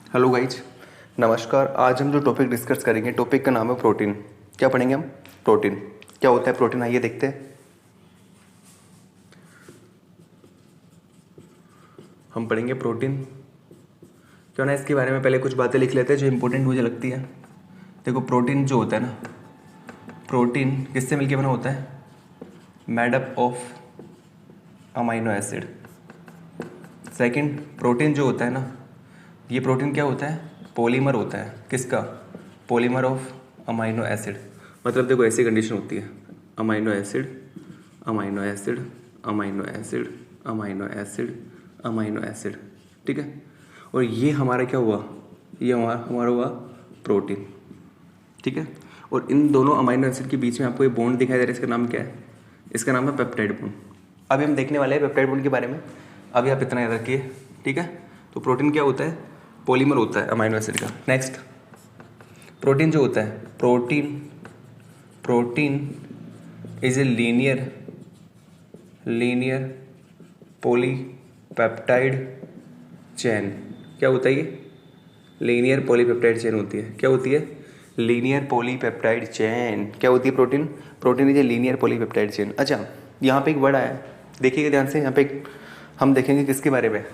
Hello guys, नमस्कार। आज हम जो टॉपिक डिस्कस करेंगे, टॉपिक का नाम है प्रोटीन। क्या पढ़ेंगे हम? प्रोटीन। क्या होता है प्रोटीन, आइए देखते हैं। हम पढ़ेंगे प्रोटीन। क्यों ना इसके बारे में पहले कुछ बातें लिख लेते हैं जो इंपॉर्टेंट मुझे लगती है। देखो, प्रोटीन जो होता है ना, प्रोटीन किससे मिलके बना होता है? Made up of amino acid. Second, protein जो होता है ना, ये प्रोटीन क्या होता है? पॉलीमर होता है। किसका? Polymer of amino acid. मतलब देखो, ऐसी कंडीशन होती है, amino acid, amino acid, amino acid, amino acid, amino acid, ठीक है। और ये हमारा क्या हुआ? ये हमारा हुआ प्रोटीन, ठीक है। और इन दोनों अमाइनो एसिड के बीच में आपको ये बॉन्ड दिखाई दे रहा है, इसका नाम क्या है? इसका नाम है पेप्टाइड बॉन्ड। अभी हम देखने वाले हैं पेप्टाइड बॉन्ड के बारे में। अभी आप इतना याद रखिए, ठीक है। तो प्रोटीन क्या होता है? पॉलीमर होता है अमाइनो एसिड का। नेक्स्ट, प्रोटीन जो होता है, protein is a linear polypeptide chain. क्या होता है ये? लीनियर पॉलीपेप्टाइड चेन होती है। क्या होती है? Linear polypeptide chain. क्या होती है protein? Protein is a linear polypeptide chain. अच्छा, यहाँ पे एक वर्ड आया है, देखिएगा ध्यान से। यहाँ पे हम देखेंगे किसके बारे में?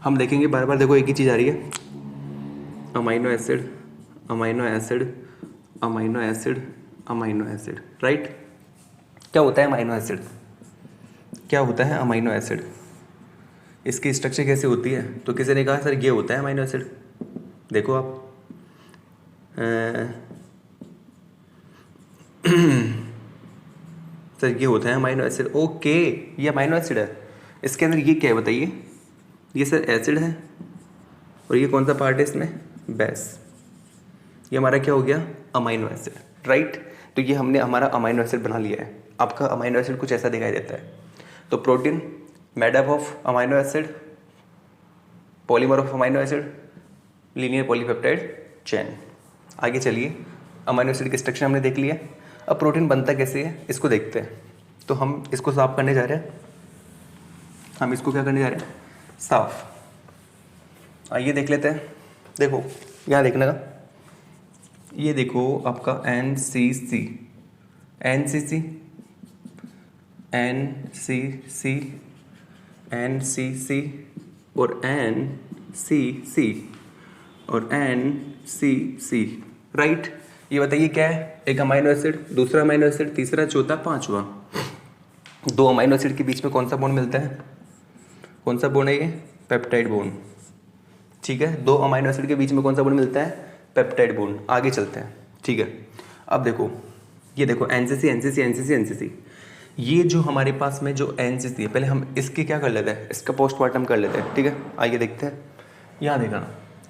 हम देखेंगे बार बार, देखो एक ही चीज़ आ रही है, amino acid, amino acid, amino acid, amino acid, right. क्या होता है अमाइनो एसिड? क्या होता है अमाइनो एसिड? इसकी स्ट्रक्चर कैसे होती है? तो किसी ने कहा सर ये होता है अमाइनो एसिड। देखो आप, सर ये होता है अमाइनो एसिड। ओके, ये अमाइनो एसिड है। इसके अंदर ये क्या है बताइए? ये सर एसिड है, और ये कौन सा पार्ट है इसमें? बेस। ये हमारा क्या हो गया? Amino acid, right. तो ये हमने हमारा अमाइनो एसिड बना लिया है। आपका अमाइनो एसिड कुछ ऐसा दिखाई देता है। तो protein made up of amino acid, polymer of amino acid, linear polypeptide chain. आगे चलिए, अमाइनो एसिड की स्ट्रक्चर हमने देख लिया। अब प्रोटीन बनता कैसे है इसको देखते हैं। तो हम इसको साफ करने जा रहे हैं। हम इसको क्या करने जा रहे हैं? साफ। आइए देख लेते हैं। देखो, यहाँ देखने का, ये देखो आपका NCC, NCC, NCC, NCC और NCC और NCC, राइट। ये बताइए क्या है? एक अमाइनो एसिड, दूसरा अमाइनो एसिड, तीसरा, चौथा, पांचवा। दो अमाइनो एसिड के बीच में कौन सा बॉन्ड मिलता है? कौन सा बॉन्ड है ये? पेप्टाइड बॉन्ड, ठीक है। दो अमाइनो एसिड के बीच में कौन सा बॉन्ड मिलता है? Peptide bond. आगे चलते हैं, ठीक है। अब देखो, ये देखो NCC, NCC, NCC, NCC। ये जो हमारे पास में जो NCC है, पहले हम इसके क्या कर लेते हैं? इसका पोस्टमार्टम कर लेते हैं, ठीक है। आइए देखते हैं। यहाँ देखना,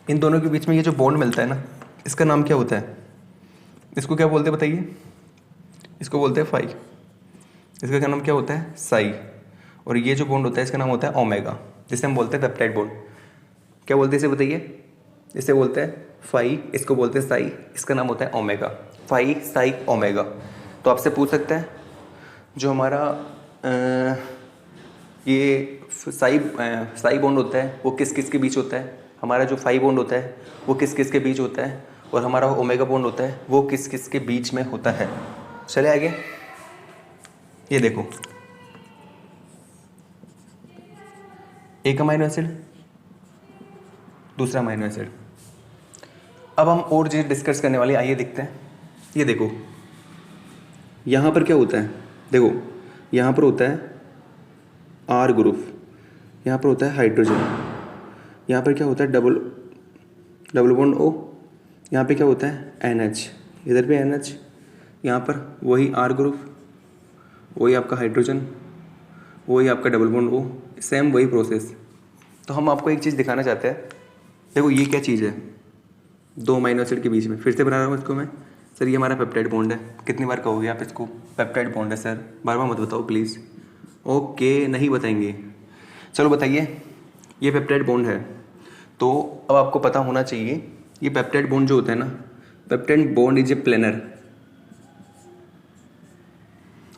इन दोनों के बीच में ये जो बॉन्ड मिलता है ना, इसका नाम क्या होता है? इसको क्या बोलते हैं बताइए? इसको बोलते हैं फाई। इसका क्या नाम क्या होता है? साई। और ये जो बॉन्ड होता है इसका नाम होता है ओमेगा, जिसे हम बोलते हैं पेप्टाइड बॉन्ड। क्या बोलते हैं इसे बताइए? इसे बोलते हैं फाई, इसको बोलते हैं साई, इसका नाम होता है ओमेगा। Phi, Sai, omega. तो आपसे पूछ सकते हैं, जो हमारा ये साई बॉन्ड होता है वो किस किस के बीच होता है? हमारा जो फाई बॉन्ड होता है वो किस किस के बीच होता है? और हमारा ओमेगा बॉन्ड होता है वो किस किस के बीच में होता है? चले आगे। ये देखो, एक अमाइनो एसिड, दूसरा अमाइनो एसिड। अब हम और चीज़ डिस्कस करने वाले, आइए देखते हैं। ये देखो, यहाँ पर क्या होता है? देखो, यहाँ पर होता है R ग्रुप, यहाँ पर होता है हाइड्रोजन, यहाँ पर क्या होता है? डबल बॉन्ड O, यहाँ पे क्या होता है? NH, इधर पे NH, यहाँ पर वही R ग्रुप, वही आपका हाइड्रोजन, वही आपका डबल बॉन्ड O, सेम वही प्रोसेस। तो हम आपको एक चीज़ दिखाना चाहते हैं। देखो, ये क्या चीज़ है? दो अमाइनो एसिड के बीच में, फिर से बना रहा हूँ इसको मैं। सर ये हमारा पेप्टाइड बॉन्ड है। कितनी बार कहोगे आप इसको? पेप्टाइड बॉन्ड है सर, बार बार मत बताओ प्लीज़। ओके, नहीं बताएंगे। चलो बताइए, ये पेप्टाइड बॉन्ड है। तो अब आपको पता होना चाहिए, ये पेप्टाइड बॉन्ड जो होता है ना, peptide bond is a planar.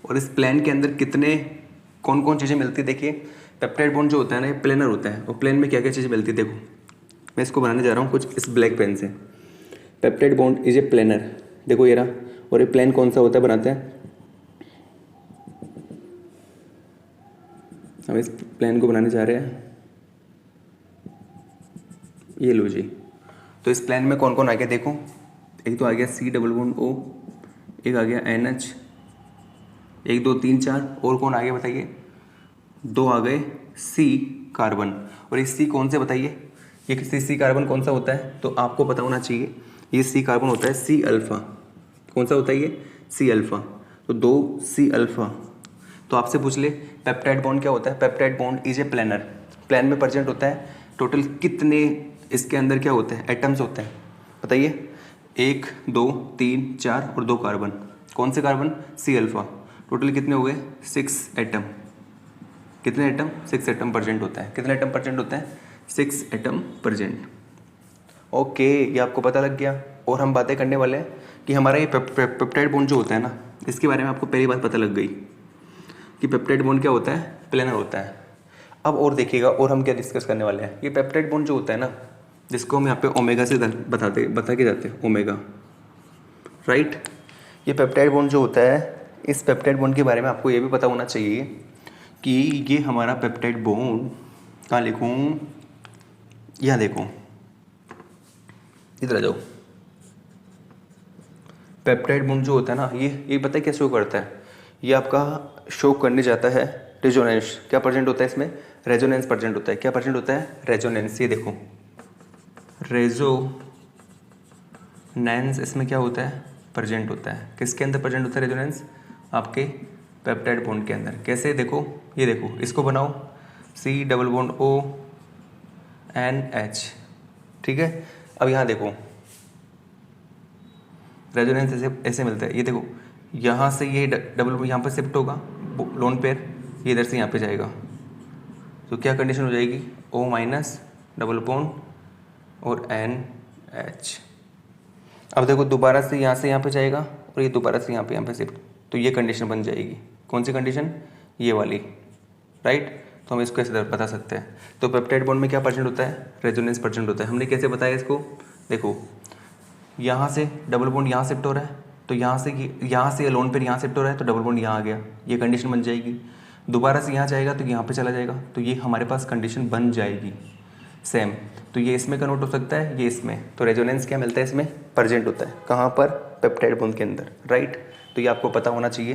और इस प्लेन के अंदर कितने कौन कौन चीज़ें मिलती है? देखिए, पेप्टाइड बॉन्ड जो होता है ना, ये प्लेनर होता है। और प्लेन में क्या क्या चीज़ें मिलती है? देखो, मैं इसको बनाने जा रहा हूँ कुछ इस ब्लैक पेन से। Peptide bond is a planar, देखो ये रहा, और ये प्लेन कौन सा होता है बनाते हैं, हम इस प्लेन को बनाने जा रहे हैं, ये लो जी। तो इस प्लेन में कौन कौन आ गया देखो, एक तो आ गया C डबल बॉन्ड O, एक आ गया NH, 1 2 3 4, और कौन आ गया बताइए, 2 आ गए C कार्बन। और ये C कौन से बताइए, ये C कार्बन कौन सा होता है, तो आपको पता होना चाहिए, ये C कार्बन होता है C अल्फ़ा। कौन सा होता है ये, C अल्फ़ा। तो 2 C अल्फ़ा। तो आपसे पूछ ले पेप्टाइड बॉन्ड क्या होता है, peptide bond is a planar, plane में प्रेजेंट होता है। टोटल कितने इसके अंदर क्या होते हैं, एटम्स होते हैं बताइए, 1 2 3 4 और 2 कार्बन। कौन से कार्बन, C अल्फ़ा। टोटल कितने हो गए, 6 एटम। कितने एटम, 6 एटम प्रेजेंट होता है। कितने एटम प्रेजेंट होता है, 6 एटम प्रेजेंट। ओके, ये आपको पता लग गया। और हम बातें करने वाले हैं कि हमारा ये पेप्टाइड बॉन्ड जो होता है ना, इसके बारे में आपको पहली बात पता लग गई कि पेप्टाइड बॉन्ड क्या होता है, प्लेनर होता है। अब और देखिएगा, और हम क्या डिस्कस करने वाले हैं, ये पेप्टाइड बॉन्ड जो होता है ना, जिसको हम यहाँ पे ओमेगा से बता के जाते हैं, ओमेगा, राइट। ये पेप्टाइड बॉन्ड जो होता है, इस पेप्टाइड बॉन्ड के बारे में आपको ये भी पता होना चाहिए कि ये हमारा पेप्टाइड बॉन्ड, कहाँ लिखूँ, यहाँ देखो, इधर आ जाओ। पेप्टाइड बॉन्ड जो होता है ना, ये पता है क्या शो करता है, ये आपका शो करने जाता है रेजोनेंस। क्या प्रेजेंट होता है इसमें, रेजोनेंस प्रेजेंट होता है। क्या प्रेजेंट होता है, रेजोनेंस। ये देखो रेजोनेंस, इसमें क्या होता है, प्रेजेंट होता है। किसके अंदर प्रेजेंट होता है रेजोनेंस, आपके पेप्टाइड बॉन्ड के अंदर। कैसे, देखो ये देखो, इसको बनाओ C double bond O NH, ठीक है। अब यहाँ देखो रेजोनेंस ऐसे मिलता है, ये देखो यहाँ से ये डबल यहाँ पर शिफ्ट होगा लोन पेयर, ये इधर से यहाँ पे जाएगा, तो क्या कंडीशन हो जाएगी, O माइनस डबल बॉन्ड और NH। अब देखो दोबारा से यहाँ पे जाएगा और ये दोबारा से यहाँ पे शिफ्ट, तो ये कंडीशन बन जाएगी। कौन सी कंडीशन, ये वाली, राइट। तो हम इसको ऐसे बता सकते हैं। तो पेप्टाइड बॉन्ड में क्या प्रेजेंट होता है, रेजोनेंस प्रेजेंट होता है। हमने कैसे बताया इसको, देखो यहाँ से डबल बॉन्ड यहाँ शिफ्ट हो रहा है, तो यहाँ से लोन पेयर यहाँ शिफ्ट हो रहा है, तो डबल बॉन्ड यहाँ आ गया, ये कंडीशन बन जाएगी। दोबारा से यहाँ जाएगा तो यहाँ पे चला जाएगा, तो ये हमारे पास कंडीशन बन जाएगी सेम। तो ये इसमें कन्वर्ट हो सकता है, ये इसमें। तो रेजोनेंस क्या मिलता है, इसमें प्रेजेंट होता है। कहाँ पर, पेप्टाइड बॉन्ड के अंदर, राइट। तो ये आपको पता होना चाहिए,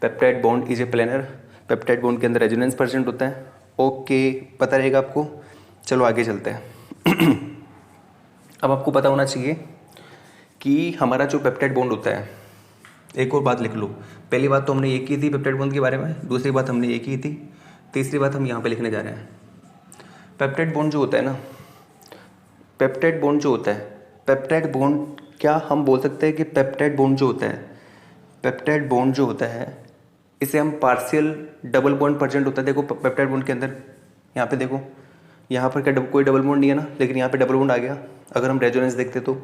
peptide bond is a planar, peptide bond के अंदर रेजोनेंस प्रेजेंट होता है। ओके, पता रहेगा आपको। चलो आगे चलते हैं। अब आपको पता होना चाहिए कि हमारा जो पेप्टाइड बॉन्ड होता है, एक और बात लिख लो। पहली बात तो हमने ये की थी पेप्टाइड बॉन्ड के बारे में, दूसरी बात हमने ये की थी, तीसरी बात हम यहाँ पे लिखने जा रहे हैं। पेप्टाइड बॉन्ड जो होता है ना, पेप्टाइड बॉन्ड जो होता है, पेप्टाइड बॉन्ड, क्या हम बोल सकते हैं कि पेप्टाइड बॉन्ड जो होता है, पेप्टाइड बॉन्ड जो होता है, इसे हम पार्शियल डबल बॉन्ड प्रेजेंट होता है। देखो पेप्टाइड बॉन्ड के अंदर, यहाँ पे देखो, यहाँ पर क्या कोई डबल बॉन्ड नहीं है ना, लेकिन यहाँ पे डबल बॉन्ड आ गया। अगर हम रेजोनेंस देखते तो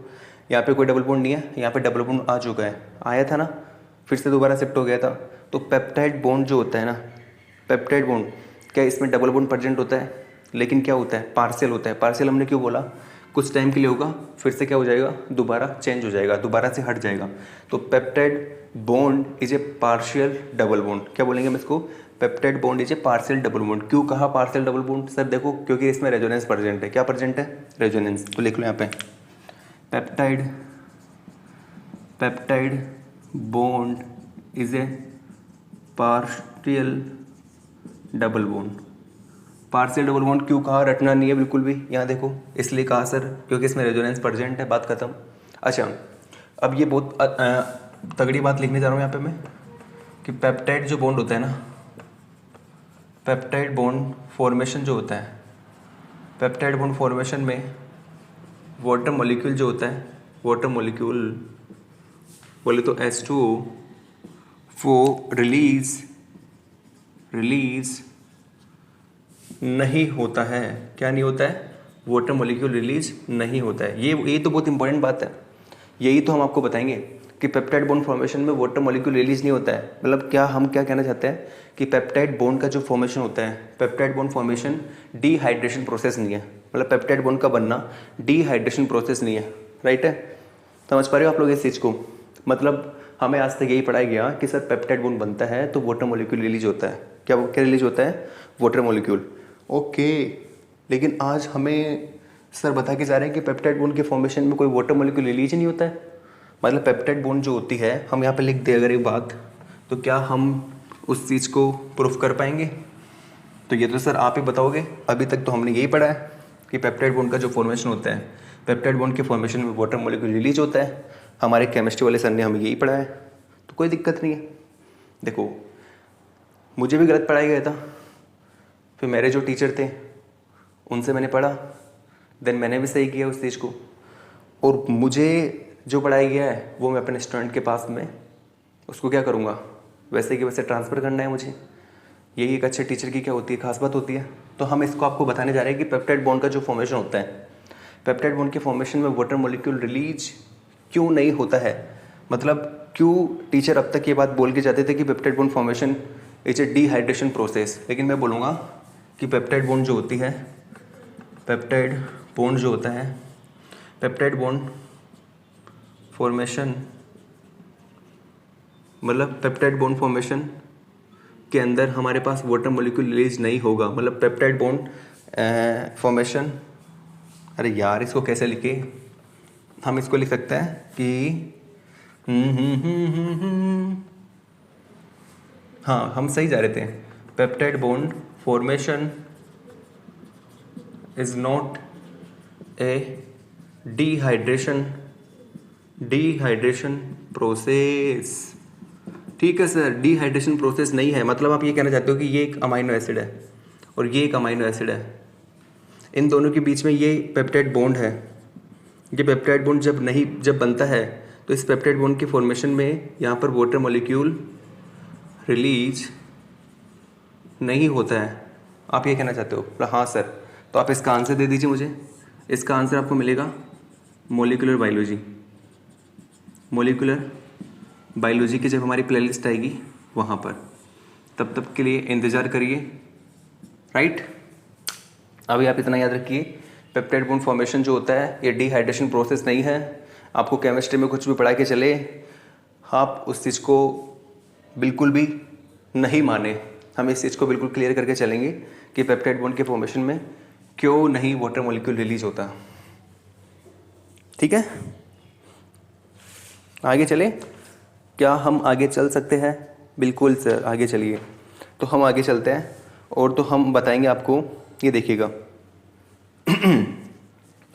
यहाँ पे कोई डबल बॉन्ड नहीं है, यहाँ पे डबल बॉन्ड आ चुका है, आया था ना, फिर से दोबारा शिफ्ट हो गया था। तो पेप्टाइड बॉन्ड जो होता है ना, पेप्टाइड बॉन्ड, क्या इसमें डबल बॉन्ड प्रेजेंट होता है, लेकिन क्या होता है, पार्शियल होता है। पार्शियल हमने क्यों बोला, कुछ टाइम के लिए होगा, फिर से क्या हो जाएगा, दोबारा चेंज हो जाएगा, दोबारा से हट जाएगा। तो peptide bond is A partial double bond. क्या बोलेंगे हम इसको, peptide bond is A partial double bond. क्यों कहा पार्शियल डबल बॉन्ड, सर देखो क्योंकि इसमें रेजोनेंस प्रेजेंट है। क्या प्रेजेंट है, रेजोनेंस। तो लिख लो यहाँ पे, peptide bond is A partial double bond. Partial double bond क्यों कहा, रटना नहीं है बिल्कुल भी, यहाँ देखो इसलिए कहा सर क्योंकि इसमें रेजोनेंस प्रेजेंट है, बात खत्म। अच्छा, अब ये बहुत तगड़ी बात लिखने जा रहा हूँ यहाँ पे मैं, कि पेप्टाइड जो बॉन्ड होता है ना, पेप्टाइड बॉन्ड फॉर्मेशन जो होता है, पेप्टाइड बॉन्ड फॉर्मेशन में वाटर मॉलिक्यूल जो होता है, वाटर मॉलिक्यूल बोले तो H2O, वो रिलीज नहीं होता है। क्या नहीं होता है, वाटर मॉलिक्यूल रिलीज नहीं होता है। ये तो बहुत इंपॉर्टेंट बात है, यही तो हम आपको बताएंगे कि पेप्टाइड बॉन्ड फॉर्मेशन में वाटर मॉलिक्यूल रिलीज नहीं होता है। मतलब क्या, हम क्या कहना चाहते हैं कि पेप्टाइड बॉन्ड का जो फॉर्मेशन होता है, peptide bond formation dehydration process नहीं है। मतलब पेप्टाइड बॉन्ड का बनना डिहाइड्रेशन प्रोसेस नहीं है, राइट है। समझ पा रहे हो आप लोग इस चीज़ को? मतलब हमें आज तक यही पढ़ाया गया कि सर पेप्टाइड बॉन्ड बनता है तो वाटर मॉलिक्यूल रिलीज होता है। क्या क्या रिलीज होता है? Water molecule. ओके, लेकिन आज हमें सर बता के जा रहे हैं कि पेप्टाइड बॉन्ड के फॉर्मेशन में कोई वाटर मॉलिक्यूल रिलीज नहीं होता है। मतलब पेप्टाइड बॉन्ड जो होती है, हम यहाँ पे लिख दे अगर एक बात, तो क्या हम उस चीज़ को प्रूफ कर पाएंगे? तो ये तो सर आप ही बताओगे। अभी तक तो हमने यही पढ़ा है कि पेप्टाइड बॉन्ड का जो फॉर्मेशन होता है, पेप्टाइड बॉन्ड के फॉर्मेशन में वाटर मॉलिक्यूल रिलीज होता है। हमारे केमिस्ट्री वाले सर ने हमें यही पढ़ाया है, तो कोई दिक्कत नहीं है। देखो, मुझे भी गलत पढ़ाया गया था, फिर मेरे जो टीचर थे उनसे मैंने पढ़ा, देन मैंने भी सही किया उस चीज़ को। और मुझे जो पढ़ाया गया है वो मैं अपने स्टूडेंट के पास में उसको क्या करूँगा, वैसे कि वैसे ट्रांसफ़र करना है मुझे। यही एक अच्छे टीचर की क्या होती है, खास बात होती है। तो हम इसको आपको बताने जा रहे हैं कि पेप्टाइड बॉन्ड का जो फॉर्मेशन होता है, पेप्टाइड बॉन्ड के फॉर्मेशन में वाटर मॉलिक्यूल रिलीज क्यों नहीं होता है। मतलब क्यों टीचर अब तक ये बात बोल के जाते थे कि peptide bond formation is a dehydration process, लेकिन मैं बोलूँगा कि पेप्टाइड बॉन्ड जो होती है, पेप्टाइड बॉन्ड जो होता है, पेप्टाइड बॉन्ड फॉर्मेशन मतलब पेप्टाइड बॉन्ड फॉर्मेशन के अंदर हमारे पास वाटर मॉलिक्यूल रिलीज नहीं होगा। मतलब पेप्टाइड बॉन्ड फॉर्मेशन, अरे यार इसको कैसे लिखे, हम इसको लिख सकते हैं कि हाँ हम सही जा रहे थे। Peptide bond formation is not a dehydration process. ठीक है सर, डिहाइड्रेशन प्रोसेस नहीं है। मतलब आप ये कहना चाहते हो कि ये एक अमाइनो एसिड है और ये एक अमाइनो एसिड है, इन दोनों के बीच में ये पेप्टाइड बॉन्ड है। ये पेप्टाइड बॉन्ड जब बनता है तो इस पेप्टाइड बॉन्ड के फॉर्मेशन में यहाँ पर वाटर मॉलिक्यूल रिलीज नहीं होता है। आप ये कहना चाहते हो? हाँ सर, तो आप इसका आंसर दे दीजिए मुझे। इसका आंसर आपको मिलेगा मॉलिक्यूलर बायोलॉजी। मॉलिक्यूलर बायोलॉजी की जब हमारी प्लेलिस्ट आएगी वहाँ पर, तब के लिए इंतज़ार करिए, राइट। अभी आप इतना याद रखिए, पेप्टाइड बॉन्ड फॉर्मेशन जो होता है ये डिहाइड्रेशन प्रोसेस नहीं है। आपको केमिस्ट्री में कुछ भी पढ़ा के चले, आप उस चीज़ को बिल्कुल भी नहीं माने। हम इस चीज़ को बिल्कुल क्लियर करके चलेंगे कि पेप्टाइड बॉन्ड के फॉर्मेशन में क्यों नहीं वाटर मॉलिक्यूल रिलीज होता। ठीक है, आगे चले? क्या हम आगे चल सकते हैं? बिल्कुल सर, आगे चलिए। तो हम आगे चलते हैं और तो हम बताएंगे आपको, ये देखिएगा।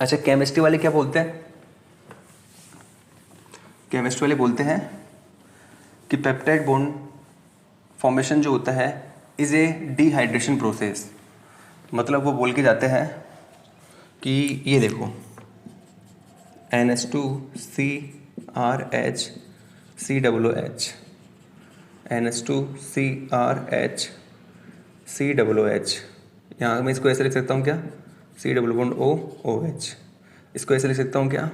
अच्छा, केमिस्ट्री वाले क्या बोलते हैं? केमिस्ट्री वाले बोलते हैं कि पेप्टाइड बॉन्ड फॉर्मेशन जो होता है इज़ ए डिहाइड्रेशन प्रोसेस। मतलब वो बोल के जाते हैं कि ये देखो, NH2CRH COOH, NH2CRH COOH। यहाँ मैं इसको ऐसे लिख सकता हूँ क्या? COOH। इसको ऐसे लिख सकता हूँ क्या?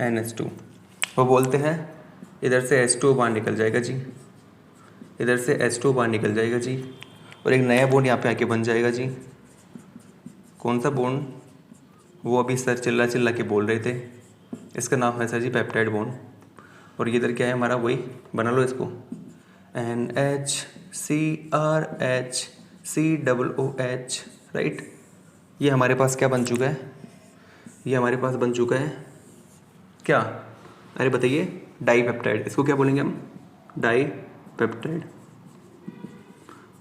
NH2। वो बोलते हैं इधर से H2 बाहर निकल जाएगा जी, इधर से H2 बाहर निकल जाएगा जी, और एक नया बॉन्ड यहाँ पे आके बन जाएगा जी। कौन सा बॉन्ड? वो अभी सर चिल्ला के बोल रहे थे, इसका नाम है सर जी पेप्टाइड बॉन्ड। और ये इधर क्या है हमारा, वही बना लो इसको, NHCRH COOH, राइट। ये हमारे पास क्या बन चुका है? ये हमारे पास बन चुका है क्या? अरे बताइए, डाईपेप्टाइड। इसको क्या बोलेंगे हम? डाईपेप्टाइड।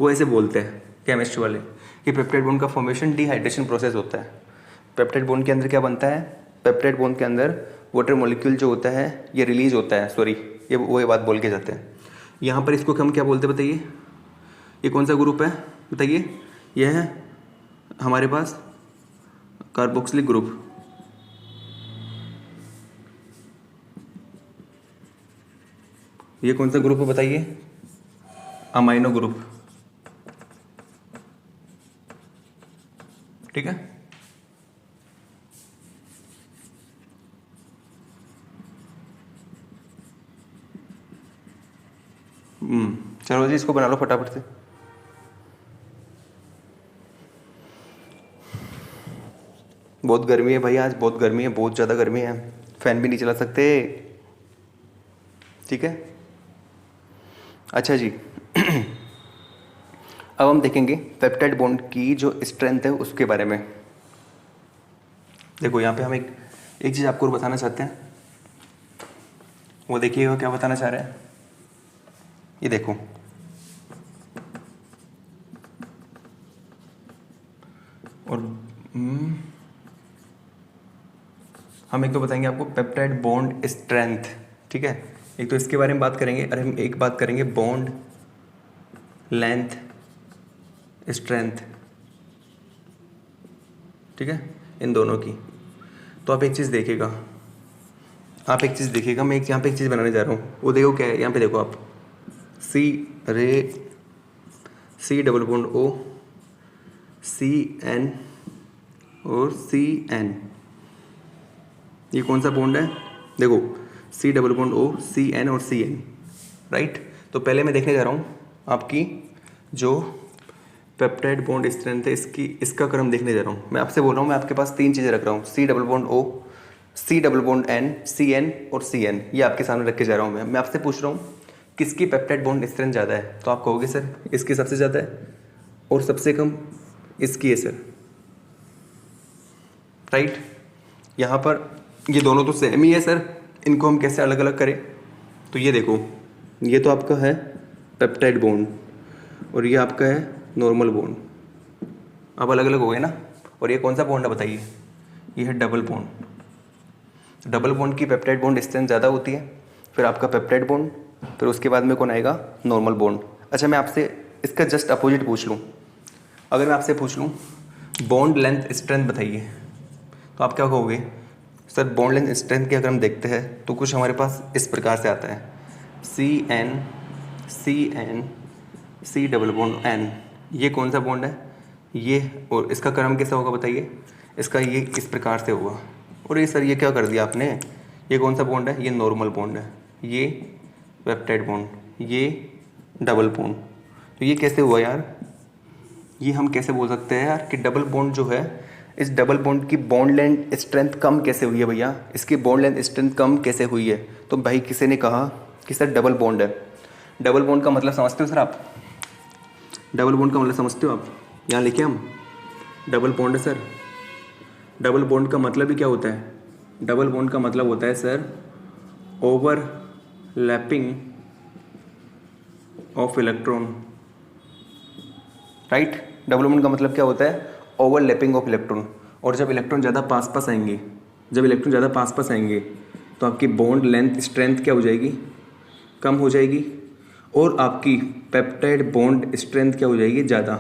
वो ऐसे बोलते हैं केमिस्ट्री वाले कि पेप्टाइड बॉन्ड का फॉर्मेशन डिहाइड्रेशन प्रोसेस होता है। पेप्टाइड बॉन्ड के अंदर क्या बनता है? पेप्टाइड बॉन्ड के अंदर वाटर मॉलिक्यूल जो होता है ये रिलीज होता है। सॉरी, ये वो बात बोल के जाते हैं। यहाँ पर इसको हम क्या बोलते हैं बताइए? ये कौन सा ग्रुप है बताइए? यह है हमारे पास कार्बोक्सिलिक ग्रुप। ये कौन सा ग्रुप है बताइए? Amino group. ठीक है, चलो जी, इसको बना लो फटाफट से। बहुत गर्मी है भाई, आज बहुत गर्मी है, बहुत ज़्यादा गर्मी है, फ़ैन भी नहीं चला सकते। ठीक है, अच्छा जी। अब हम देखेंगे पेप्टाइड बॉन्ड की जो स्ट्रेंथ है उसके बारे में। देखो यहाँ पे हम एक चीज़ आपको और बताना चाहते हैं, वो देखिएगा क्या बताना चाह रहे हैं। ये देखो, और हम एक तो बताएंगे आपको पेप्टाइड बॉन्ड स्ट्रेंथ, ठीक है। एक तो इसके बारे में बात करेंगे, और हम एक बात करेंगे बॉन्ड लेंथ स्ट्रेंथ, ठीक है, इन दोनों की। तो आप एक चीज़ देखिएगा, मैं यहाँ पे एक चीज़ बनाने जा रहा हूँ, वो देखो क्या है। यहाँ पे देखो आप, C double bond O, CN और CN, ये कौन सा बॉन्ड है? देखो, C double bond O, CN और CN, राइट। तो पहले मैं देखने जा रहा हूँ आपकी जो पेप्टाइड बॉन्ड स्ट्रेंथ है, इसका क्रम देखने जा रहा हूँ। मैं आपसे बोल रहा हूँ, मैं आपके पास 3 चीज़ें रख रहा हूँ, C double bond O, C double bond N, CN और CN, ये आपके सामने रख के जा रहा हूँ। मैं आपसे पूछ रहा हूँ किसकी पेप्टाइड बॉन्ड स्ट्रेंथ ज़्यादा है, तो आप कहोगे सर इसकी सबसे ज़्यादा है, और सबसे कम इसकी है सर, राइट। यहाँ पर ये दोनों तो सेम ही है सर, इनको हम कैसे अलग अलग करें? तो ये देखो, ये तो आपका है पेप्टाइड बॉन्ड, और ये आपका है नॉर्मल बॉन्ड। अब अलग अलग हो गए ना। और ये कौन सा बॉन्ड है बताइए? ये है डबल बॉन्ड। डबल बॉन्ड की पेप्टाइड बॉन्ड स्ट्रेंथ ज़्यादा होती है, फिर आपका पेप्टाइड बॉन्ड, फिर उसके बाद में कौन आएगा? Normal bond. अच्छा, मैं आपसे इसका जस्ट अपोजिट पूछ लूँ, अगर मैं आपसे पूछ लूँ बॉन्ड लेंथ स्ट्रेंथ बताइए, तो आप क्या कहोगे? सर बॉन्ड लेंथ स्ट्रेंथ की अगर हम देखते हैं तो कुछ हमारे पास इस प्रकार से आता है, CN CN C double bond N। ये कौन सा बॉन्ड है? ये, और इसका क्रम कैसा होगा बताइए? इसका ये इस प्रकार से होगा। और ये सर ये क्या कर दिया आपने? ये कौन सा बॉन्ड है? ये नॉर्मल बॉन्ड है, ये पेप्टाइड बॉन्ड, ये डबल बॉन्ड। तो ये कैसे हुआ यार? ये हम कैसे बोल सकते हैं यार कि डबल बॉन्ड जो है, इस डबल बॉन्ड की बॉन्ड लेंथ स्ट्रेंथ कम कैसे हुई है भैया? इसकी बॉन्ड लेंथ स्ट्रेंथ कम कैसे हुई है? तो भाई किसी ने कहा कि सर डबल बॉन्ड है। डबल बॉन्ड का मतलब समझते हो सर आप? डबल बॉन्ड का मतलब समझते हो आप? यहाँ लिखे हम, डबल बॉन्ड है सर। डबल बॉन्ड का मतलब ही क्या होता है? डबल बॉन्ड का मतलब होता है sir overlapping of electron, right. Double bond का मतलब क्या होता है? Overlapping of electron. और जब इलेक्ट्रॉन ज़्यादा पास पास आएंगे, तो आपकी बॉन्ड लेंथ स्ट्रेंथ क्या हो जाएगी? कम हो जाएगी, और आपकी पेप्टाइड बॉन्ड स्ट्रेंथ क्या हो जाएगी? ज़्यादा,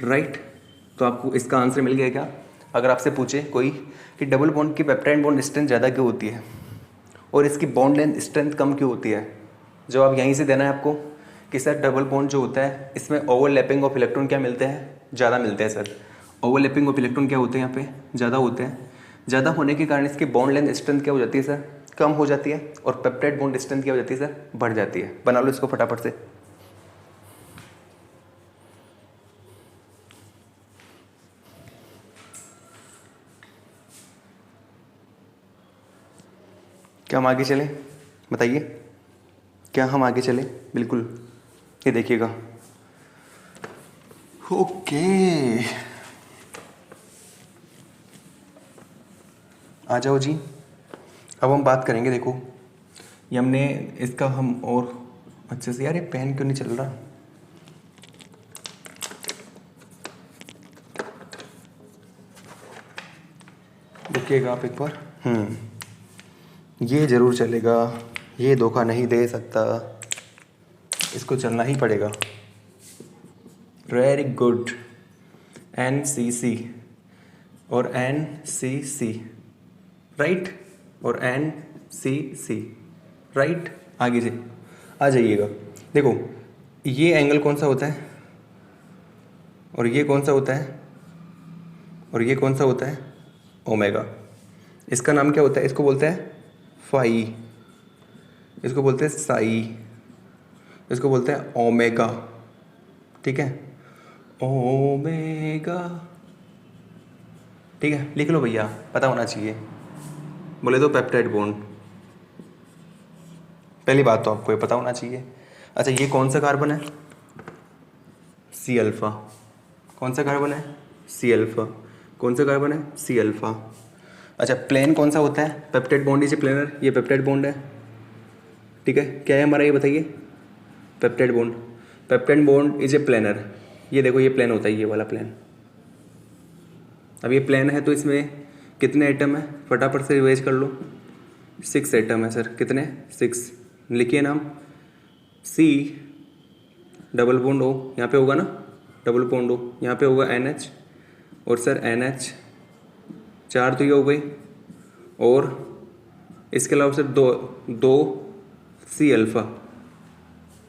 राइट। तो आपको इसका आंसर मिल गया क्या? अगर आपसे पूछे कोई कि डबल बॉन्ड की पेप्टाइड बॉन्ड स्ट्रेंथ ज़्यादा क्यों होती है और इसकी बॉन्ड लेंथ स्ट्रेंथ कम क्यों होती है, जवाब यहीं से देना है आपको कि सर डबल बॉन्ड जो होता है इसमें ओवरलैपिंग ऑफ इलेक्ट्रॉन क्या मिलते हैं? ज़्यादा मिलते हैं सर। ओवरलैपिंग ऑफ इलेक्ट्रॉन क्या होते हैं? यहाँ पे ज़्यादा होते हैं। ज़्यादा होने के कारण इसकी बॉन्ड लेंथ स्ट्रेंथ क्या हो जाती है सर? कम हो जाती है। और पेप्टाइड बॉन्ड स्ट्रेंथ क्या हो जाती है सर? बढ़ जाती है। बना लो इसको फटाफट से। क्या हम आगे चले? बताइए, क्या हम आगे चले? बिल्कुल, ये देखिएगा। ओके, आ जाओ जी। अब हम बात करेंगे, देखो ये हमने इसका हम और अच्छे से, यार ये पेन क्यों नहीं चल रहा? देखिएगा आप एक बार। ये ज़रूर चलेगा, ये धोखा नहीं दे सकता, इसको चलना ही पड़ेगा। Very good. NCC और NCC, राइट, और NCC, राइट। आगे से आ जाइएगा। देखो ये एंगल कौन सा होता है, और ये कौन सा होता है, और ये कौन सा होता है? ओमेगा। इसका नाम क्या होता है? इसको बोलते हैं फाई, इसको बोलते हैं साई, इसको बोलते हैं ओमेगा, ठीक है, ओमेगा, ठीक ठीक है, लिख लो भैया, पता होना चाहिए। बोले तो पेप्टाइड बॉन्ड, पहली बात तो आपको ये पता होना चाहिए। अच्छा, ये कौन सा कार्बन है? C alpha. कौन सा कार्बन है? C alpha. कौन सा कार्बन है? C alpha. अच्छा, प्लेन कौन सा होता है? Peptide bond is a planar, ये पेप्टाइड बॉन्ड है, ठीक है। क्या है हमारा, ये बताइए? Peptide bond. Peptide bond is a planar, ये देखो ये प्लेन होता है, ये वाला प्लेन। अब ये प्लेन है तो इसमें कितने एटम है? फटाफट से रिवाइज कर लो। 6 एटम है सर। कितने? 6। लिखिए नाम। सी डबल बॉन्ड ओ, यहाँ पे होगा ना डबल बॉन्ड ओ, यहाँ पे होगा NH, और सर NH 4 तो ये हो गई, और इसके अलावा सर दो सी अल्फा,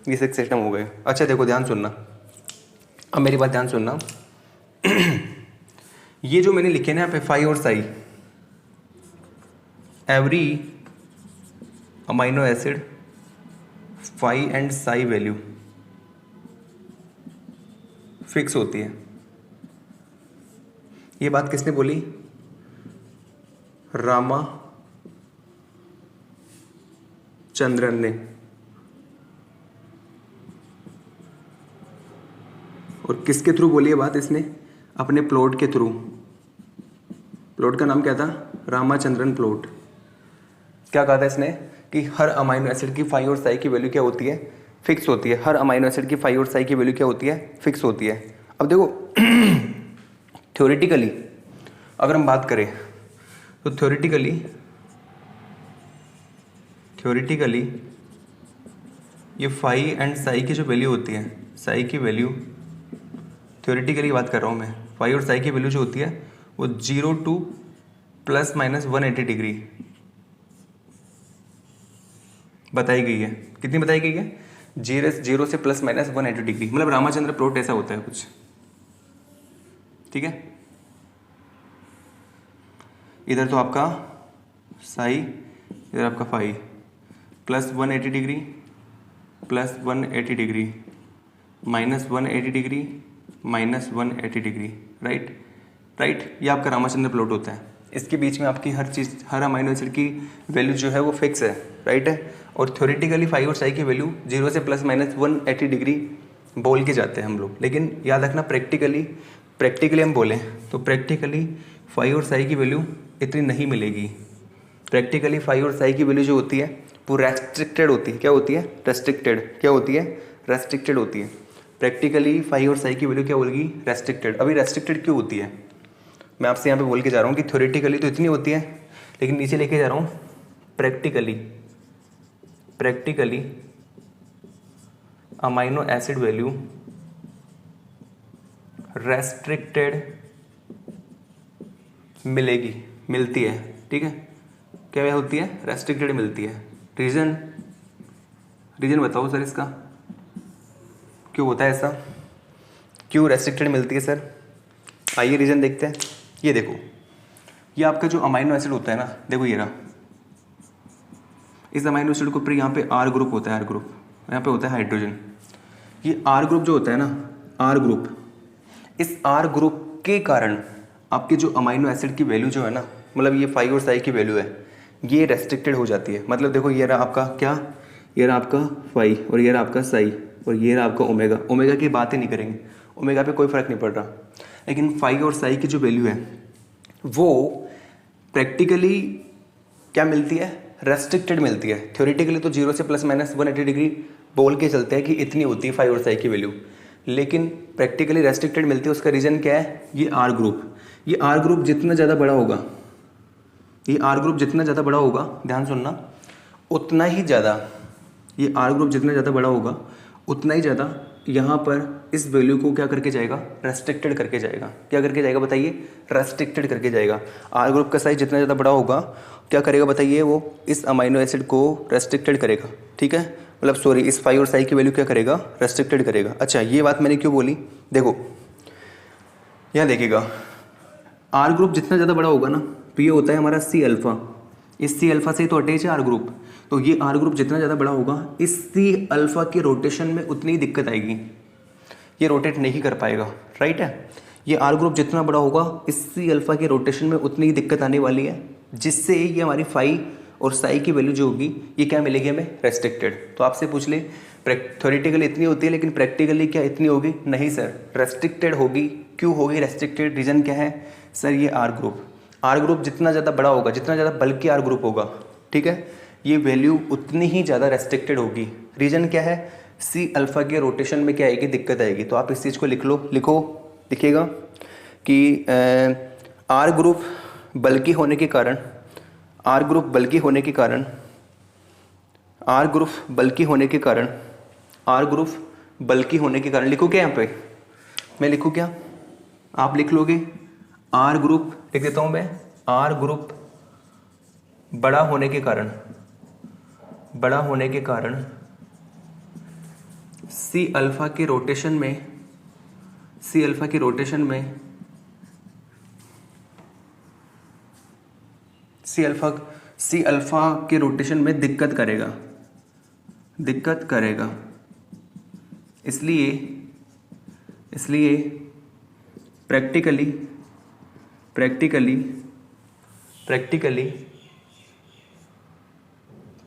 ये 6 एटम हो गए। अच्छा देखो, ध्यान सुनना, अब मेरी बात ध्यान सुनना। ये जो मैंने लिखे ना यहाँ पे फाई और psi, every amino acid phi and psi value fix होती है। ये बात किसने बोली? रामाचंद्रन ने। और किसके थ्रू बोली है बात इसने? अपने प्लॉट के थ्रू। प्लॉट का नाम क्या था? रामाचंद्रन प्लॉट। क्या कहा था इसने? कि हर अमाइनो एसिड की फाई और साई की वैल्यू क्या होती है? फिक्स होती है। हर अमाइनो एसिड की फाई और साई की वैल्यू क्या होती है? फिक्स होती है। अब देखो थ्योरेटिकली अगर हम बात करें तो थ्योरेटिकली ये फाई एंड साई की जो वैल्यू होती है, साई की वैल्यू, थ्योरेटिकली बात कर रहा हूँ मैं, फाई और साई की वैल्यू जो होती है वो 0 to ±180 डिग्री बताई गई है। कितनी बताई गई है? 0 से ±180 डिग्री। मतलब रामाचंद्र प्लॉट ऐसा होता है कुछ, ठीक है। इधर तो आपका साई, इधर आपका phi, +180 degree, +180 degree, -180 degree, -180 degree, right. ये आपका रामाचंद्र प्लॉट होता है। इसके बीच में आपकी हर चीज़, हर अमाइनो एसिड की वैल्यू जो है वो फिक्स है, राइट है। और थ्योरेटिकली फाई और साई की वैल्यू 0 से ±180 डिग्री बोल के जाते हैं हम लोग। लेकिन याद रखना, प्रैक्टिकली हम बोलें तो प्रैक्टिकली फाई और साई की वैल्यू इतनी नहीं मिलेगी। प्रैक्टिकली फाई और साई की वैल्यू जो होती है वो रेस्ट्रिक्टेड होती है। क्या होती है? रेस्ट्रिक्टेड। क्या होती है? रेस्ट्रिक्टेड होती है। प्रैक्टिकली फाई और साई की वैल्यू क्या होगी? रेस्ट्रिक्टेड। अभी रेस्ट्रिक्टेड क्यों होती है? मैं आपसे यहाँ पे बोल के जा रहा हूँ कि थ्योरेटिकली तो इतनी होती है, लेकिन नीचे लेके जा रहा हूँ practically amino acid value restricted मिलती है, ठीक है। क्या होती है? रेस्ट्रिक्टेड मिलती है। रीजन बताओ सर इसका, क्यों होता है ऐसा? क्यों रेस्ट्रिक्टेड मिलती है सर? आइए रीजन देखते हैं। ये देखो, ये आपका जो अमाइनो एसिड होता है ना, देखो ये रहा, इस अमाइनो एसिड के ऊपर यहाँ पे R ग्रुप होता है, R ग्रुप, यहाँ पे होता है हाइड्रोजन। ये R ग्रुप जो होता है ना, R ग्रुप, इस R ग्रुप के कारण आपके जो अमाइनो एसिड की वैल्यू जो है ना, मतलब ये फाई और साई की वैल्यू है, ये रेस्ट्रिक्टेड हो जाती है। मतलब देखो ये रहा आपका क्या, ये रहा आपका फाई, और ये रहा आपका साई, और ये रहा आपका ओमेगा। ओमेगा की बात ही नहीं करेंगे, ओमेगा पे कोई फर्क नहीं पड़ रहा। लेकिन फाई और साई की जो वैल्यू है वो प्रैक्टिकली क्या मिलती है? रेस्ट्रिक्टेड मिलती है। थ्योरेटिकली तो 0 से ±180 डिग्री बोल के चलते हैं कि इतनी होती है फाई और साई की वैल्यू, लेकिन प्रैक्टिकली रेस्ट्रिक्टेड मिलती है। उसका रीजन क्या है? ये R ग्रुप। ये R ग्रुप जितना ज़्यादा बड़ा होगा, ये R ग्रुप जितना ज़्यादा बड़ा होगा, ध्यान सुनना, उतना ही ज़्यादा, ये R ग्रुप जितना ज़्यादा बड़ा होगा उतना ही ज़्यादा यहाँ पर इस वैल्यू को क्या करके जाएगा? रेस्ट्रिक्टेड करके जाएगा। क्या करके जाएगा बताइए? रेस्ट्रिक्टेड करके जाएगा। R ग्रुप का साइज जितना ज़्यादा बड़ा होगा क्या करेगा बताइए? वो इस अमाइनो एसिड को रेस्ट्रिक्टेड करेगा, ठीक है। मतलब सॉरी, इस फाई और साई की वैल्यू क्या करेगा? रेस्ट्रिक्टेड करेगा। अच्छा, ये बात मैंने क्यों बोली? देखो यहाँ देखिएगा, R ग्रुप जितना ज़्यादा बड़ा होगा ना, तो ये होता है हमारा C अल्फा। इस C अल्फा से तो अटैच है R ग्रुप, तो ये R ग्रुप जितना ज़्यादा बड़ा होगा, इस C अल्फा के रोटेशन में उतनी ही दिक्कत आएगी, ये रोटेट नहीं कर पाएगा, राइट है। ये आर ग्रुप जितना बड़ा होगा इस सी अल्फ़ा के रोटेशन में उतनी ही दिक्कत आने वाली है, जिससे ये हमारी फाई और साई की वैल्यू जो होगी ये क्या मिलेगी हमें, रेस्ट्रिक्टेड। तो आपसे पूछ ले थ्योरेटिकली इतनी होती है लेकिन प्रैक्टिकली क्या इतनी होगी, नहीं सर, रेस्ट्रिक्टेड होगी। क्यों होगी रेस्ट्रिक्टेड, रीज़न क्या है सर, ये आर ग्रुप जितना ज़्यादा बड़ा होगा, जितना ज़्यादा बल्कि आर ग्रुप होगा, ठीक है, ये वैल्यू उतनी ही ज़्यादा रेस्ट्रिक्टेड होगी। रीज़न क्या है, सी अल्फ़ा के रोटेशन में क्या आएगी, दिक्कत आएगी। तो आप इस चीज़ को लिखिएगा कि आर ग्रुप बल्कि होने के कारण, आर ग्रुप बल्कि होने के कारण, आर ग्रुप बल्कि होने के कारण, आर ग्रुप बल्कि होने के कारण, लिखूँ क्या यहाँ पे, मैं लिखूँ क्या, आप लिख लोगे, आर ग्रुप लिख देता हूँ मैं, आर ग्रुप बड़ा होने के कारण, बड़ा होने के कारण सी अल्फ़ा के रोटेशन में, सी अल्फ़ा के रोटेशन में, सी अल्फ़ा के रोटेशन में दिक्कत करेगा, दिक्कत करेगा। इसलिए प्रैक्टिकली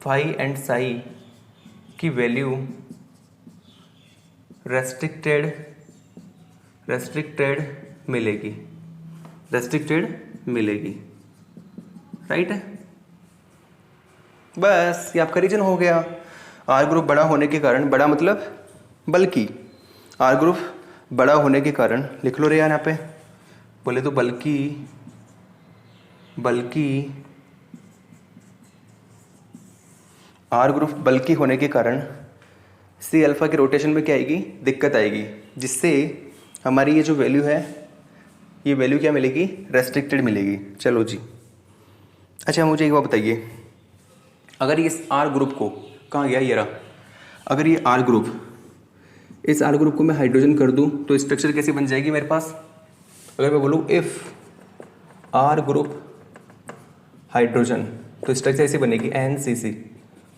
फाई एंड साई की वैल्यू रेस्ट्रिक्टेड मिलेगी, राइट है। बस ये आपका रीजन हो गया। आर ग्रुप बड़ा होने के कारण, बड़ा मतलब बल्कि, आर ग्रुप बड़ा होने के कारण, लिख लो रे यार यहाँ पे, बोले तो बल्कि आर ग्रुप बल्कि होने के कारण सी अल्फ़ा के रोटेशन में क्या आएगी, दिक्कत आएगी, जिससे हमारी ये जो वैल्यू है, ये वैल्यू क्या मिलेगी, रेस्ट्रिक्टेड मिलेगी। चलो जी, अच्छा मुझे एक बात बताइए, अगर इस आर ग्रुप को, कहाँ गया ये रहा, अगर ये आर ग्रुप, इस आर ग्रुप को मैं हाइड्रोजन कर दूं तो स्ट्रक्चर कैसी बन जाएगी मेरे पास, अगर मैं बोलूँ इफ आर ग्रुप हाइड्रोजन, तो स्ट्रक्चर ऐसी बनेगी NCC,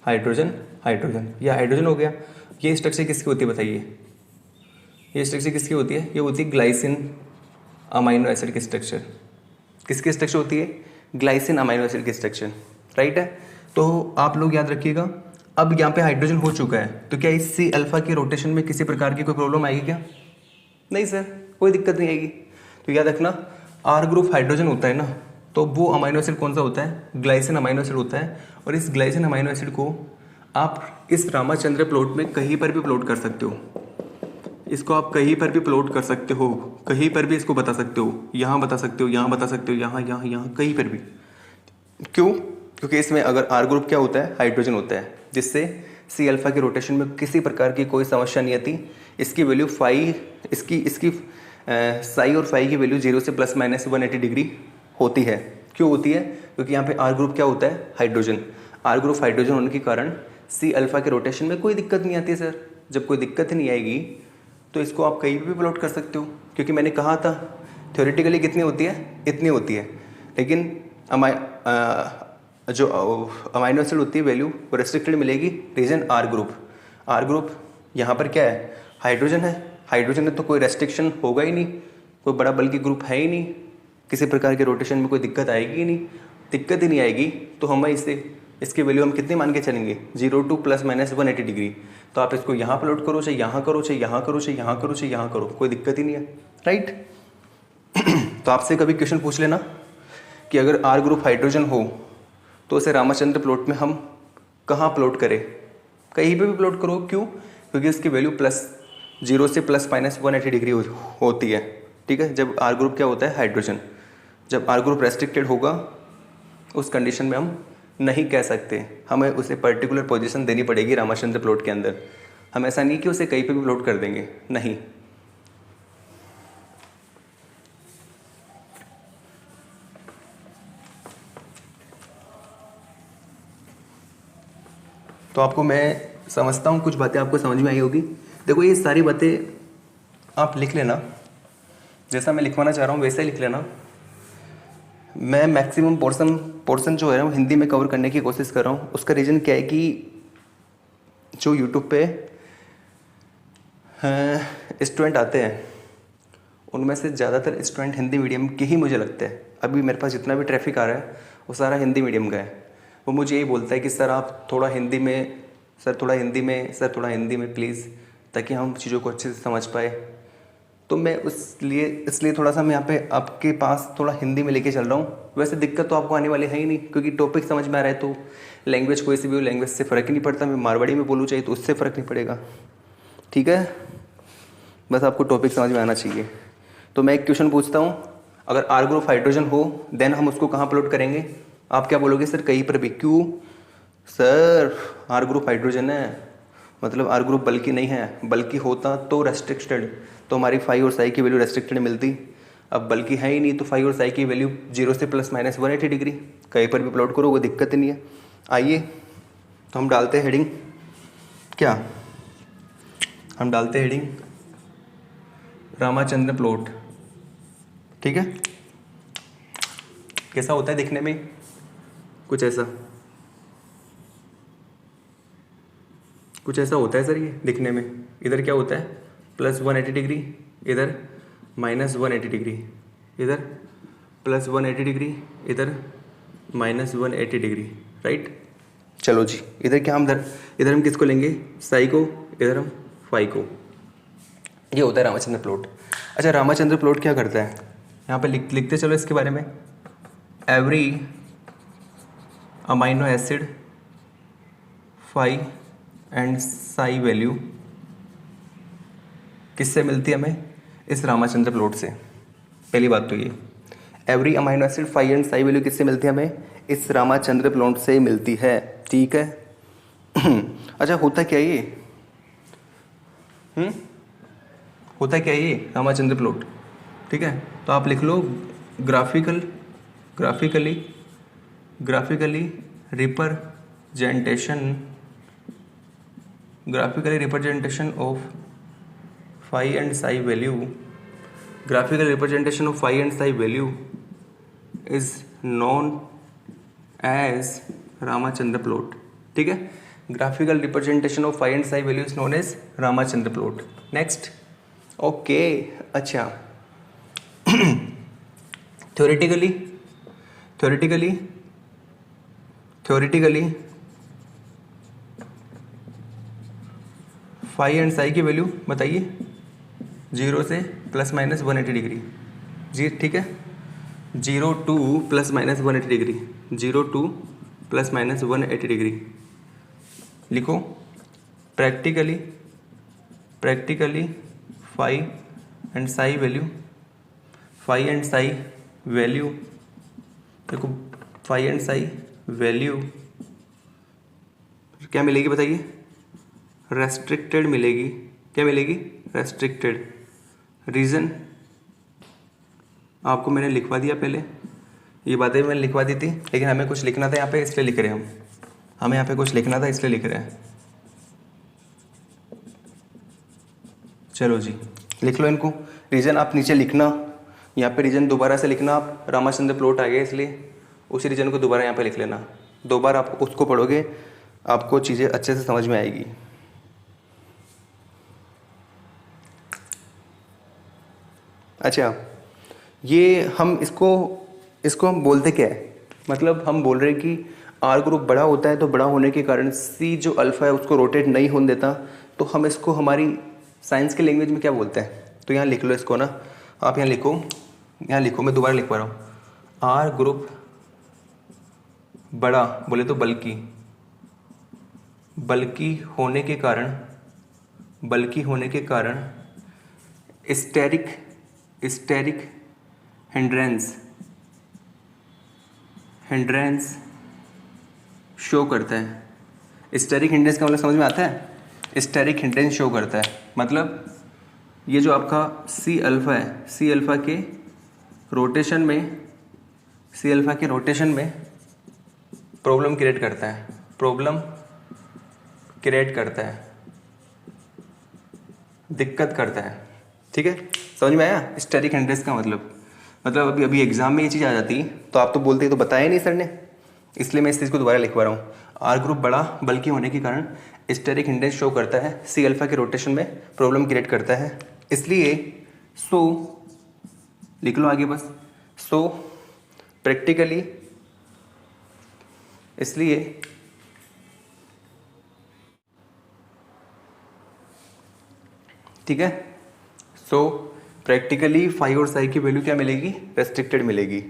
हाइड्रोजन हाइड्रोजन, या हाइड्रोजन हो गया। ये स्ट्रक्चर किसकी होती है बताइए, ये स्ट्रक्चर किसकी होती है, ये होती है ग्लाइसिन अमाइनो एसिड की स्ट्रक्चर। किसकी स्ट्रक्चर होती है, ग्लाइसिन अमाइनो एसिड की स्ट्रक्चर, राइट है। तो आप लोग याद रखिएगा, अब यहाँ पे हाइड्रोजन हो चुका है, तो क्या इस सी अल्फ़ा के रोटेशन में किसी प्रकार की कोई प्रॉब्लम आएगी क्या, नहीं सर, कोई दिक्कत नहीं आएगी। तो याद रखना, आर ग्रुप हाइड्रोजन होता है ना, तो वो अमाइनो एसिड कौन सा होता है, ग्लाइसिन अमाइनो एसिड होता है। और इस ग्लाइसिन अमाइनो एसिड को आप इस रामाचंद्र प्लॉट में कहीं पर भी प्लॉट कर सकते हो, इसको आप कहीं पर भी प्लॉट कर सकते हो, कहीं पर भी इसको बता सकते हो, यहाँ बता सकते हो, यहाँ बता सकते हो, यहाँ कहीं पर भी। क्यों, क्योंकि इसमें अगर आर ग्रुप क्या होता है, हाइड्रोजन होता है, जिससे सी अल्फ़ा के रोटेशन में किसी प्रकार की कोई समस्या नहीं आती। इसकी वैल्यू फाई, इसकी साई और फाई की वैल्यू 0 से ±180 डिग्री होती है। क्यों होती है, क्योंकि यहाँ पे आर ग्रुप क्या होता है, हाइड्रोजन। आर ग्रुप हाइड्रोजन होने के कारण सी अल्फ़ा के रोटेशन में कोई दिक्कत नहीं आती है सर। जब कोई दिक्कत नहीं आएगी तो इसको आप कहीं भी प्लॉट कर सकते हो, क्योंकि मैंने कहा था थ्योरेटिकली कितनी होती है, इतनी होती है, लेकिन जो अमाइनो एसिड होती है वैल्यू वो रेस्ट्रिक्टेड मिलेगी। रीजन आर ग्रुप यहाँ पर क्या है, हाइड्रोजन है, हाइड्रोजन में तो कोई रेस्ट्रिक्शन होगा ही नहीं, कोई बड़ा बल्कि ग्रुप है ही नहीं, किसी प्रकार के रोटेशन में कोई दिक्कत आएगी ही नहीं। दिक्कत ही नहीं आएगी तो हम इसकी वैल्यू हम कितनी मान के चलेंगे, 0 to ±180 डिग्री। तो आप इसको यहाँ प्लॉट करो, चाहे यहाँ करो, चाहे यहाँ करो, चाहे यहाँ करो, चाहे यहाँ करो, कोई दिक्कत ही नहीं है, राइट। तो आपसे कभी क्वेश्चन पूछ लेना कि अगर आर ग्रुप हाइड्रोजन हो तो उसे रामचंद्र प्लॉट में हम कहाँ प्लॉट करें, कहीं पे भी प्लॉट करो। क्यों, क्योंकि उसकी वैल्यू 0 से ±180 डिग्री होती है, ठीक है। जब आर ग्रुप क्या होता है, हाइड्रोजन। जब आर ग्रुप रेस्ट्रिक्टेड होगा उस कंडीशन में हम नहीं कह सकते, हमें उसे पर्टिकुलर पोजीशन देनी पड़ेगी रामचंद्र प्लॉट के अंदर। हम ऐसा नहीं कि उसे कहीं पे भी प्लॉट कर देंगे, नहीं। तो आपको मैं समझता हूँ कुछ बातें आपको समझ में आई होगी। देखो ये सारी बातें आप लिख लेना, जैसा मैं लिखवाना चाह रहा हूँ वैसे ही लिख लेना। मैं मैक्सिमम पोर्शन जो है वो हिंदी में कवर करने की कोशिश कर रहा हूँ। उसका रीज़न क्या है कि जो यूट्यूब पे स्टूडेंट आते हैं उनमें से ज़्यादातर स्टूडेंट हिंदी मीडियम के ही मुझे लगता है। अभी मेरे पास जितना भी ट्रैफिक आ रहा है वो सारा हिंदी मीडियम का है। वो मुझे यही बोलता है कि सर आप थोड़ा हिंदी में, सर थोड़ा हिंदी में, सर थोड़ा हिंदी में प्लीज़, ताकि हम चीज़ों को अच्छे से समझ पाए। तो मैं इसलिए थोड़ा सा मैं यहाँ पे आपके पास थोड़ा हिंदी में लेके चल रहा हूँ। वैसे दिक्कत तो आपको आने वाली है ही नहीं, क्योंकि टॉपिक समझ में आ रहा है। तो लैंग्वेज कोई सी भी हो, लैंग्वेज से फ़र्क ही नहीं पड़ता। मैं मारवाड़ी में बोलूँ चाहिए तो उससे फ़र्क नहीं पड़ेगा, ठीक है। बस आपको टॉपिक समझ में आना चाहिए। तो मैं एक क्वेश्चन पूछता हूँ, अगर आर ग्रुप हाइड्रोजन हो देन हम उसको कहाँ प्लॉट करेंगे? आप क्या बोलोगे? सर कहीं पर भी। क्यों सर? आर ग्रुप हाइड्रोजन है, मतलब आर ग्रुप बल्कि नहीं है। बल्कि होता तो रेस्ट्रिक्टेड, तो हमारी फाई और साई की वैल्यू रेस्ट्रिक्टेड मिलती। अब बल्कि है ही नहीं, तो फाई और साई की वैल्यू 0 से ±180 डिग्री, कहीं पर भी प्लॉट करो, वो दिक्कत ही नहीं है। आइए तो हम डालते हैं हेडिंग, क्या हम डालते हैं हेडिंग रामाचंद्र प्लॉट, ठीक है। कैसा होता है दिखने में? कुछ ऐसा होता है सर ये दिखने में। इधर क्या होता है? +180 डिग्री, इधर -180 डिग्री, इधर +180 डिग्री, इधर -180 डिग्री, राइट। चलो जी, इधर क्या इधर हम किसको लेंगे? साई को, इधर हम फाई को। ये होता है रामाचंद्र प्लॉट। अच्छा, रामाचंद्र प्लॉट क्या करता है? यहाँ पे लिखते चलो इसके बारे में। Every amino acid phi and psi value किससे मिलती है हमें? इस रामाचंद्र प्लॉट से। पहली बात तो ये, every amino acid phi and psi value किससे मिलती है हमें? इस रामाचंद्र प्लॉट से मिलती है, ठीक है। अच्छा, होता क्या ये? होता क्या ये रामाचंद्र प्लॉट? ठीक है, तो आप लिख लो graphically representation of phi and psi value, graphical representation of phi and psi value is known as Ramachandra plot, ठीक है। Graphical representation of phi and psi value is known as Ramachandra plot. Next, okay. अच्छा, theoretically phi and psi की value बताइए, 0 से ±180 degree जी, ठीक है। 0 to ±180 degree, 0 to ±180 degree लिखो। Practically phi and psi value देखो, फाई एंड साई वैल्यू क्या मिलेगी बताइए? रेस्ट्रिक्टेड मिलेगी। क्या मिलेगी? रेस्ट्रिक्टेड। रीज़न आपको मैंने लिखवा दिया पहले, ये बातें मैंने लिखवा दी थी, लेकिन हमें कुछ लिखना था यहाँ पे, इसलिए लिख रहे हैं हमें यहाँ पे कुछ लिखना था, इसलिए लिख रहे हैं। चलो जी, लिख लो इनको। रीज़न आप नीचे लिखना, यहाँ पे रीज़न दोबारा से लिखना। आप रामाचंद्र प्लॉट आ गया, इसलिए उसी रीज़न को दोबारा यहाँ पे लिख लेना। 2 बार आप उसको पढ़ोगे, आपको चीज़ें अच्छे से समझ में आएगी। अच्छा, ये हम इसको हम बोलते क्या है? मतलब हम बोल रहे हैं कि आर ग्रुप बड़ा होता है, तो बड़ा होने के कारण सी जो अल्फ़ा है उसको रोटेट नहीं होने देता, तो हम इसको हमारी साइंस के लैंग्वेज में क्या बोलते हैं? तो यहाँ लिख लो इसको ना, आप यहाँ लिखो, मैं दोबारा लिख पा रहा हूँ। आर ग्रुप बड़ा बोले तो बल्कि होने के कारण स्टेरिक हिंड्रेंस शो करता है। स्टेरिक हिंड्रेंस का मतलब समझ में आता है? स्टेरिक हिंड्रेंस शो करता है, मतलब ये जो आपका सी अल्फ़ा है, सी अल्फ़ा के रोटेशन में प्रॉब्लम क्रिएट करता है, दिक्कत करता है, ठीक है। समझ में आया स्टेरिक हिंड्रेंस का मतलब अभी एग्जाम में ये चीज़ आ जाती तो आप तो बोलते तो बताया नहीं सर ने, इसलिए मैं इस चीज़ को दोबारा लिखवा रहा हूँ। आर ग्रुप बड़ा बल्कि होने के कारण स्टेरिक हिंड्रेंस शो करता है, सी अल्फ़ा के रोटेशन में प्रॉब्लम क्रिएट करता है, इसलिए लिख लो आगे बस। सो प्रैक्टिकली इसलिए ठीक है। सो प्रैक्टिकली फाई और साई की वैल्यू क्या मिलेगी, रेस्ट्रिक्टेड मिलेगी।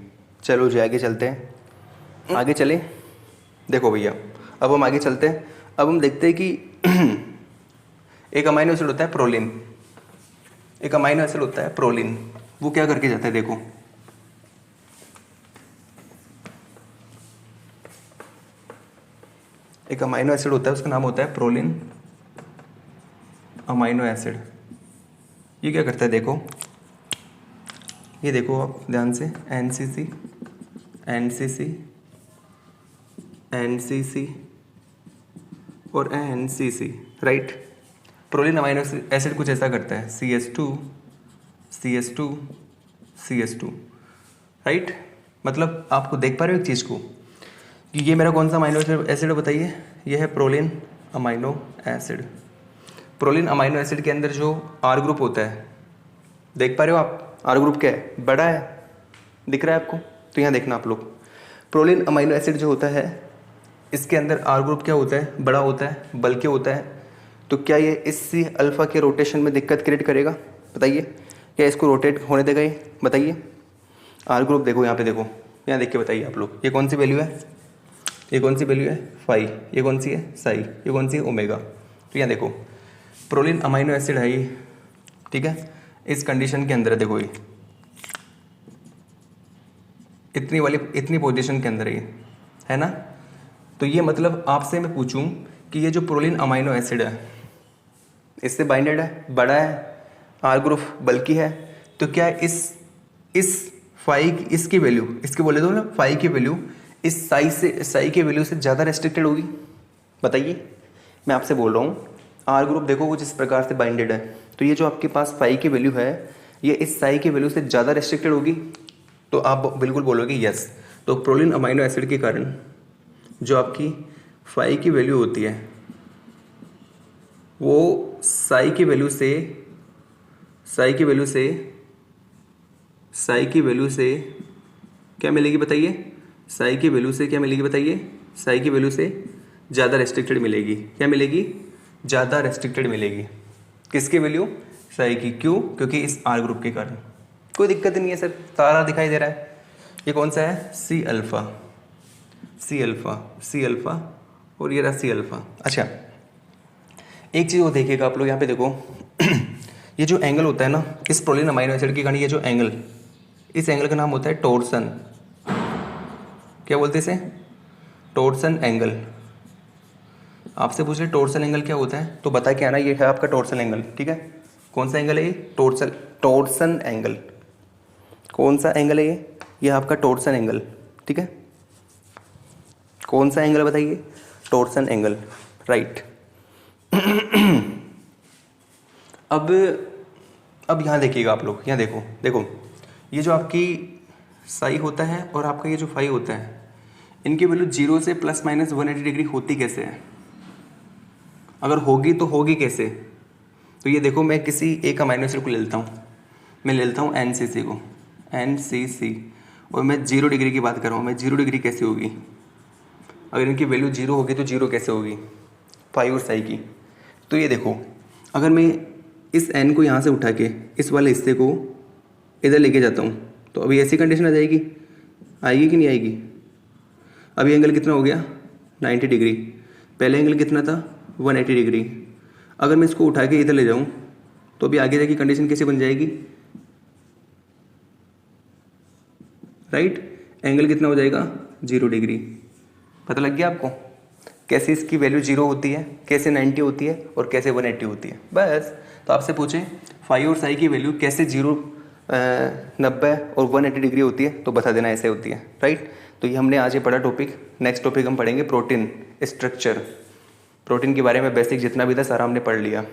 चलो जी आगे चलते हैं, आगे चलें। देखो भैया अब हम आगे चलते हैं। अब हम देखते हैं कि एक अमाइनो एसिड होता है प्रोलिन, एक अमाइनो एसिड होता है प्रोलिन। वो क्या करके जाता है देखो, एक अमाइनो एसिड होता है उसका नाम होता है प्रोलिन अमाइनो एसिड। ये क्या करता है देखो, ये देखो आप ध्यान से, एनसीसी एनसीसी एनसीसी और NCC, right. Proline amino acid कुछ ऐसा करता है, CS2 CS2 CS2, राइट। मतलब आपको देख पा रहे हो एक चीज़ को कि ये मेरा कौन सा अमाइनो एसिड है बताइए, ये है proline amino acid. Proline amino acid के अंदर जो R ग्रुप होता है, देख पा रहे हो आप, R ग्रुप क्या है, बड़ा है, दिख रहा है आपको, तो यहाँ देखना आप लोग। प्रोलिन अमाइनो एसिड जो होता है इसके अंदर R ग्रुप क्या होता है, बड़ा होता है, बल्कि होता है। तो क्या ये इस C अल्फ़ा के रोटेशन में दिक्कत क्रिएट करेगा, बताइए, क्या इसको रोटेट होने देगा ये, बताइए। R ग्रुप देखो यहाँ पे, देखो यहाँ देख के बताइए आप लोग, ये कौन सी वैल्यू है, ये कौन सी वैल्यू है फाई, ये कौन सी है साई, ये कौन सी है ओमेगा। तो यहाँ देखो प्रोलिन अमाइनो एसिड है ये, ठीक है। इस कंडीशन के अंदर है, देखो ये इतनी पोजीशन के अंदर है ना। तो ये मतलब आपसे मैं पूछूं कि ये जो प्रोलिन अमाइनो एसिड है इससे बाइंडेड है, बड़ा है, आर ग्रुप बल्कि है, तो क्या इस फाई इसकी वैल्यू, इसके बोले दो ना, फाई की वैल्यू इस साई की वैल्यू से ज़्यादा रेस्ट्रिक्टेड होगी, बताइए। मैं आपसे बोल रहा हूँ आर ग्रुप देखो कुछ इस प्रकार से बाइंडेड है, तो ये जो आपके पास फाई की वैल्यू है ये इस साई की वैल्यू से ज़्यादा रेस्ट्रिक्टेड होगी, तो आप बिल्कुल बोलोगे यस। तो प्रोलिन अमाइनो एसिड के कारण जो आपकी फाई की वैल्यू होती है वो साई की वैल्यू से क्या मिलेगी बताइए, साई की वैल्यू से क्या मिलेगी बताइए, साई की वैल्यू से ज़्यादा रेस्ट्रिक्टेड मिलेगी। क्या मिलेगी, ज़्यादा रेस्ट्रिक्टेड मिलेगी। किसकी वैल्यू, साई की। क्यों, क्योंकि इस आर ग्रुप के कारण। कोई दिक्कत नहीं है सर, तारा दिखाई दे रहा है, ये कौन सा है, सी अल्फ़ा और ये रहा सी अल्फ़ा। अच्छा एक चीज़ वो देखिएगा आप लोग यहाँ पे देखो ये जो एंगल होता है ना इस प्रोलिन अमाइनो एसिड के कारण, ये जो एंगल, इस एंगल का नाम होता है टोरसन। क्या बोलते हैं इसे, टोरसन एंगल। आपसे पूछ रहे टोरसन एंगल क्या होता है, तो बता के आना, ये है आपका टोरसन एंगल, ठीक है। कौन सा एंगल है ये, टोरसन एंगल। कौन सा एंगल है ये आपका टोरसन एंगल, ठीक है। कौन सा एंगल बताइए, टोरसन एंगल, राइट। अब यहाँ देखिएगा आप लोग, यहाँ देखो ये जो आपकी साई होता है और आपका ये जो फाई होता है, इनकी वैल्यू 0 से ±180 डिग्री होती कैसे है, अगर होगी तो होगी कैसे। तो ये देखो मैं किसी एक अमाइनो एसिड को ले लेता हूँ, मैं ले लेता हूँ NCC को, NCC, और मैं 0 डिग्री की बात कर रहा हूँ। मैं 0 डिग्री कैसे होगी, अगर इनकी वैल्यू 0 होगी तो 0 कैसे होगी, फाई और साई की। तो ये देखो अगर मैं इस N को यहाँ से उठा के इस वाले हिस्से को इधर लेके जाता हूँ तो अभी ऐसी कंडीशन आ जाएगी, आएगी कि नहीं आएगी। अभी एंगल कितना हो गया, 90 डिग्री। पहले एंगल कितना था, 180 डिग्री। अगर मैं इसको उठा के इधर ले जाऊँ तो अभी आगे जाके कंडीशन कैसे बन जाएगी, राइट। एंगल कितना हो जाएगा, 0 डिग्री। पता लग गया आपको कैसे इसकी वैल्यू 0 होती है, कैसे 90 होती है और कैसे 180 होती है, बस। तो आपसे पूछें फाई और साई की वैल्यू कैसे 0, 90 और 180 डिग्री होती है, तो बता देना ऐसे होती है, राइट। तो ये हमने आज ये पढ़ा टॉपिक। नेक्स्ट टॉपिक हम पढ़ेंगे प्रोटीन स्ट्रक्चर। प्रोटीन के बारे में बेसिक जितना भी था सारा हमने पढ़ लिया।